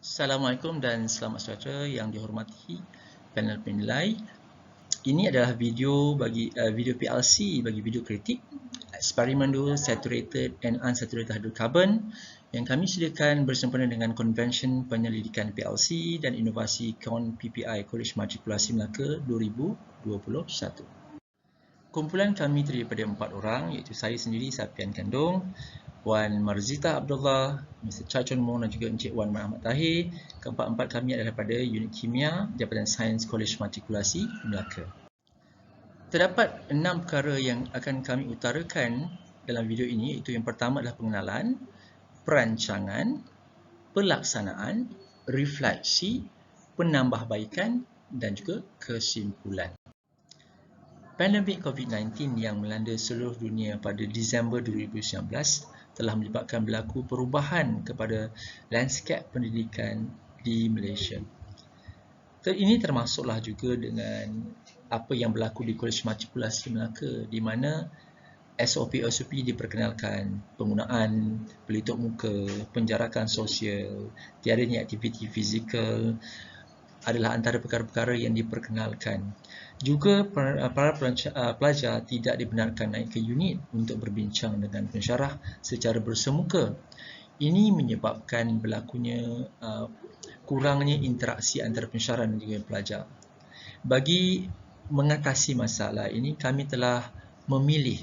Assalamualaikum dan selamat sejahtera yang dihormati panel penilai. Ini adalah video video PLC bagi video kritik eksperimen 2 saturated and unsaturated hydrocarbon yang kami sediakan bersempena dengan Konvensyen Penyelidikan PLC dan Inovasi KON PPI Kolej Matrikulasi Melaka 2021. Kumpulan kami terdiri daripada 4 orang, iaitu saya sendiri, Safian Kandung, Wan Marzita Abdullah, Mr. Chai Chon Mong dan juga Encik Wan Muhammad Tahir. Keempat-empat kami adalah daripada Unit Kimia Jabatan Sains Kolej Matrikulasi Melaka. Terdapat 6 perkara yang akan kami utarakan dalam video ini, iaitu yang pertama adalah pengenalan, perancangan, pelaksanaan, refleksi, penambahbaikan dan juga kesimpulan. Pandemik COVID-19 yang melanda seluruh dunia pada Disember 2019 telah menyebabkan berlaku perubahan kepada lanskap pendidikan di Malaysia. Ini termasuklah juga dengan apa yang berlaku di Kolej Matrikulasi Melaka, di mana SOP diperkenalkan, penggunaan pelitup muka, penjarakan sosial, tiadanya aktiviti fizikal adalah antara perkara-perkara yang diperkenalkan. Juga para pelajar tidak dibenarkan naik ke unit untuk berbincang dengan pensyarah secara bersemuka. Ini menyebabkan berlakunya kurangnya interaksi antara pensyarah dan juga pelajar. Bagi mengatasi masalah ini, kami telah memilih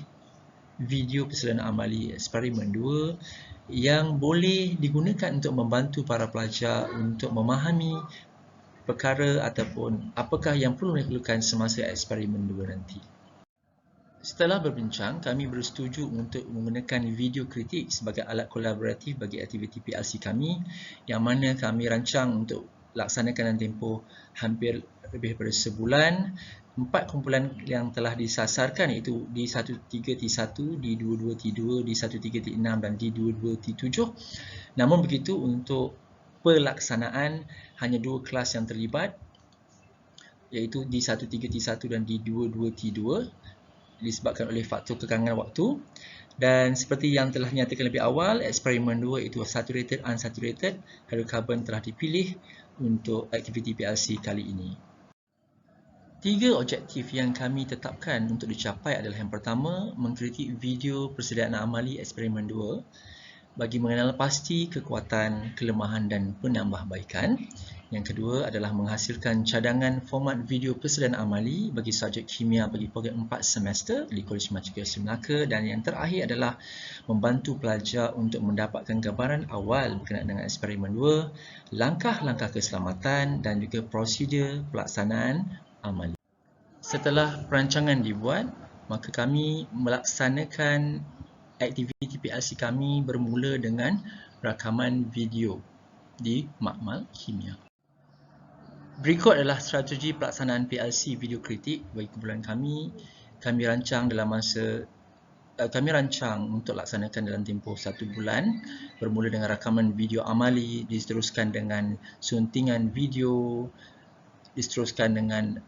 video persediaan amali eksperimen 2 yang boleh digunakan untuk membantu para pelajar untuk memahami perkara ataupun apakah yang perlu dilakukan semasa eksperimen 2 nanti. Setelah berbincang, kami bersetuju untuk menggunakan video kritik sebagai alat kolaboratif bagi aktiviti PLC kami, yang mana kami rancang untuk laksanakan dalam tempoh hampir lebih daripada sebulan. 4 kumpulan yang telah disasarkan iaitu di 13T1, di 22T2, di 13T6 dan di 22T7. Namun begitu, untuk pelaksanaan hanya 2 kelas yang terlibat, iaitu di 13T1 dan di 22T2, disebabkan oleh faktor kekangan waktu. Dan seperti yang telah dinyatakan lebih awal, eksperimen 2 iaitu saturated unsaturated hydrocarbon telah dipilih untuk aktiviti PLC kali ini. 3 objektif yang kami tetapkan untuk dicapai adalah yang pertama, mengkritik video persediaan amali eksperimen 2 bagi mengenal pasti kekuatan, kelemahan dan penambahbaikan. Yang kedua adalah menghasilkan cadangan format video persediaan amali bagi subjek kimia bagi program 4 semester di Kolej Matrikulasi Melaka. Dan yang terakhir adalah membantu pelajar untuk mendapatkan gambaran awal berkenaan dengan eksperimen 2, langkah-langkah keselamatan dan juga prosedur pelaksanaan amali. Setelah perancangan dibuat, maka kami melaksanakan aktiviti PLC kami bermula dengan rakaman video di makmal kimia. Berikut adalah strategi pelaksanaan PLC video kritik bagi kumpulan kami. Kami rancang untuk laksanakan dalam tempoh 1 bulan, bermula dengan rakaman video amali, diteruskan dengan suntingan video, diteruskan dengan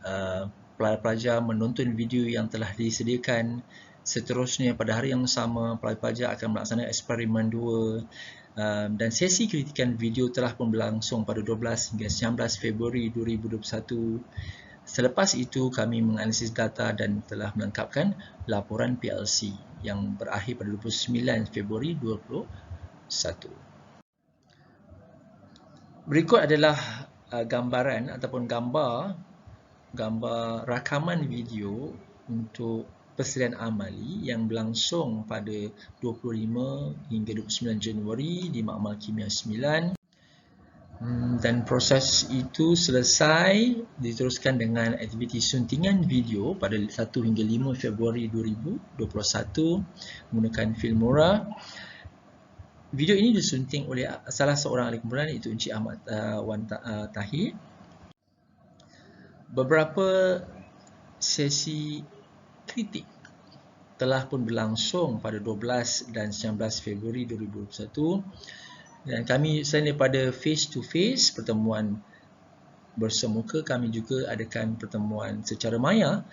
pelajar menonton video yang telah disediakan. Seterusnya pada hari yang sama, pelajar akan melaksanakan eksperimen 2 dan sesi kritikan video telah pun berlangsung pada 12 hingga 19 Februari 2021. Selepas itu kami menganalisis data dan telah melengkapkan laporan PLC yang berakhir pada 29 Februari 2021. Berikut adalah gambaran ataupun gambar rakaman video untuk persediaan amali yang berlangsung pada 25 hingga 29 Januari di Makmal Kimia 9. Dan proses itu selesai, diteruskan dengan aktiviti suntingan video pada 1 hingga 5 Februari 2021 menggunakan Filmora. Video ini disunting oleh salah seorang ahli kumpulan, iaitu Encik Ahmad Wan Tahir. Beberapa sesi kritik telah pun berlangsung pada 12 dan 19 Februari 2021, dan kami selain daripada face to face pertemuan bersemuka, kami juga adakan pertemuan secara maya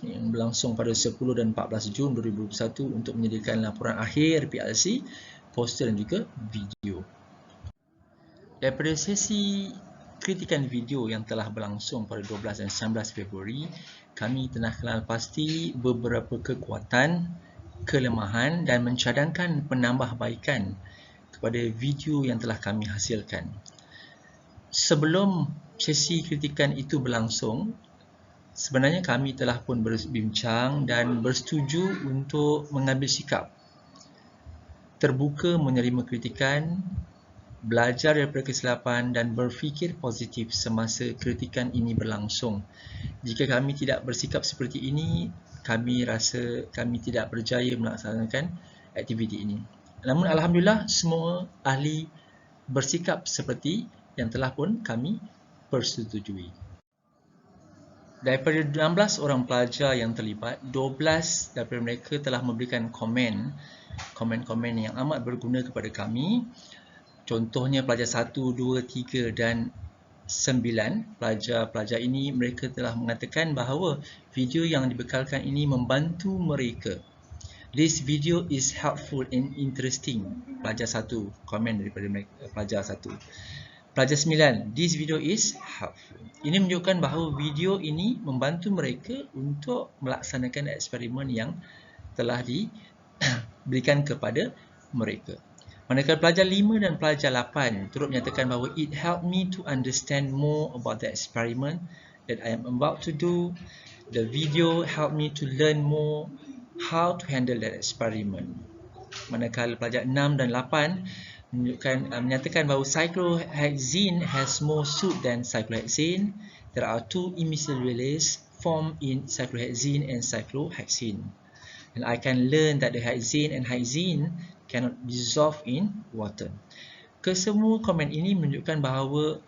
yang berlangsung pada 10 dan 14 Jun 2021 untuk menyediakan laporan akhir PLC, poster dan juga video. Daripada sesi kritikan video yang telah berlangsung pada 12 dan 19 Februari, kami telah kenal pasti beberapa kekuatan, kelemahan dan mencadangkan penambahbaikan kepada video yang telah kami hasilkan. Sebelum sesi kritikan itu berlangsung, sebenarnya kami telah pun berbincang dan bersetuju untuk mengambil sikap terbuka menerima kritikan, belajar daripada kesilapan dan berfikir positif semasa kritikan ini berlangsung. Jika kami tidak bersikap seperti ini, kami rasa kami tidak berjaya melaksanakan aktiviti ini. Namun alhamdulillah semua ahli bersikap seperti yang telah pun kami persetujui. Daripada 16 orang pelajar yang terlibat, 12 daripada mereka telah memberikan komen-komen yang amat berguna kepada kami. Contohnya pelajar 1, 2, 3 dan 9 pelajar-pelajar ini mereka telah mengatakan bahawa video yang dibekalkan ini membantu mereka. This video is helpful and interesting. Pelajar 1, komen daripada mereka, pelajar 1. Pelajar 9, this video is helpful. Ini menunjukkan bahawa video ini membantu mereka untuk melaksanakan eksperimen yang telah diberikan kepada mereka. Manakala pelajar 5 dan pelajar 8 turut menyatakan bahawa it helped me to understand more about the experiment that I am about to do. The video helped me to learn more how to handle that experiment. Manakala pelajar 6 dan 8 menyatakan bahawa cyclohexene has more soot than cyclohexane. There are two immiscible relays formed in cyclohexene and cyclohexene. And I can learn that the hexane and hexene cannot dissolve in water. Kesemua komen ini menunjukkan bahawa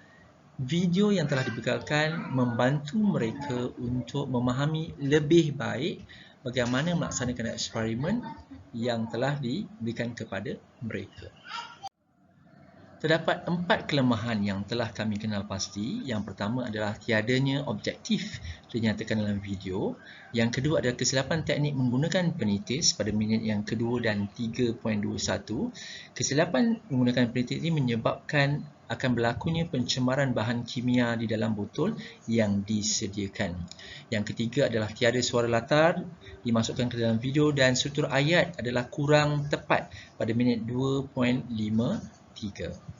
video yang telah dibekalkan membantu mereka untuk memahami lebih baik bagaimana melaksanakan eksperimen yang telah diberikan kepada mereka. Terdapat 4 kelemahan yang telah kami kenal pasti. Yang pertama adalah tiadanya objektif dinyatakan dalam video. Yang kedua adalah kesilapan teknik menggunakan penitis pada minit yang kedua dan 3.21. Kesilapan menggunakan penitis ini menyebabkan akan berlakunya pencemaran bahan kimia di dalam botol yang disediakan. Yang ketiga adalah tiada suara latar dimasukkan ke dalam video dan struktur ayat adalah kurang tepat pada minit 2.53.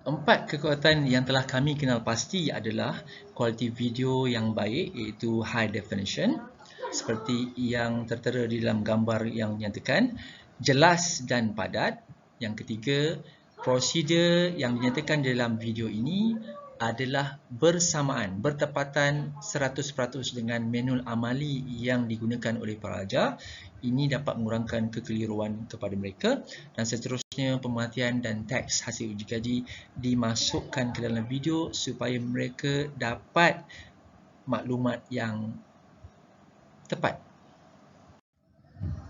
4 kekuatan yang telah kami kenal pasti adalah kualiti video yang baik iaitu high definition seperti yang tertera di dalam gambar yang dinyatakan, jelas dan padat. Yang ketiga, prosedur yang dinyatakan dalam video ini adalah bersamaan, bertepatan 100% dengan manual amali yang digunakan oleh pelajar. Ini dapat mengurangkan kekeliruan kepada mereka dan seterusnya pemerhatian dan teks hasil uji kaji dimasukkan ke dalam video supaya mereka dapat maklumat yang tepat.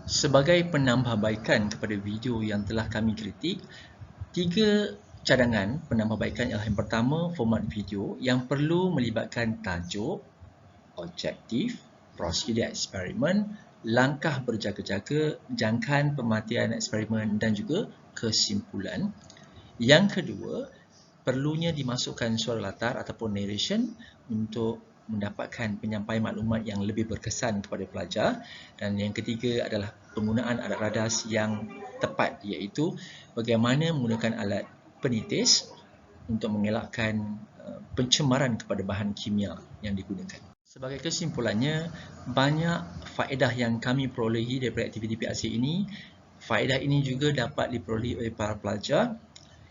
Sebagai penambahbaikan kepada video yang telah kami kritik, 3 cadangan penambahbaikan ialah yang pertama, format video yang perlu melibatkan tajuk, objektif, prosedur eksperimen, langkah berjaga-jaga, jangkaan pemerhatian eksperimen dan juga kesimpulan. Yang kedua, perlunya dimasukkan suara latar ataupun narration untuk mendapatkan penyampaian maklumat yang lebih berkesan kepada pelajar. Dan yang ketiga adalah penggunaan alat radas yang tepat, iaitu bagaimana menggunakan alat penitis untuk mengelakkan pencemaran kepada bahan kimia yang digunakan. Sebagai kesimpulannya, banyak faedah yang kami perolehi daripada aktiviti PLC ini. Faedah ini juga dapat diperolehi oleh para pelajar.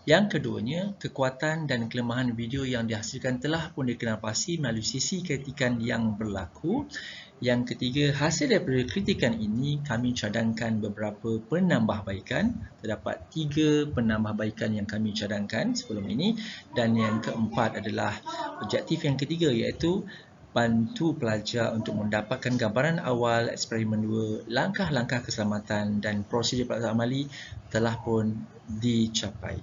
Yang keduanya, kekuatan dan kelemahan video yang dihasilkan telah pun dikenal pasti melalui sesi kritikan yang berlaku. Yang ketiga, hasil daripada kritikan ini kami cadangkan beberapa penambahbaikan. Terdapat 3 penambahbaikan yang kami cadangkan sebelum ini. Dan yang keempat adalah objektif yang ketiga, iaitu bantu pelajar untuk mendapatkan gambaran awal eksperimen 2, langkah-langkah keselamatan dan prosedur pelaksanaan amali telah pun dicapai.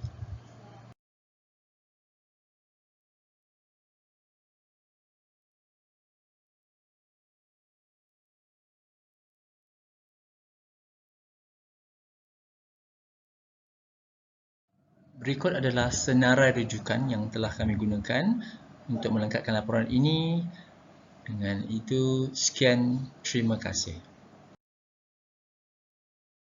Berikut adalah senarai rujukan yang telah kami gunakan untuk melengkapkan laporan ini. Dengan itu, sekian, terima kasih.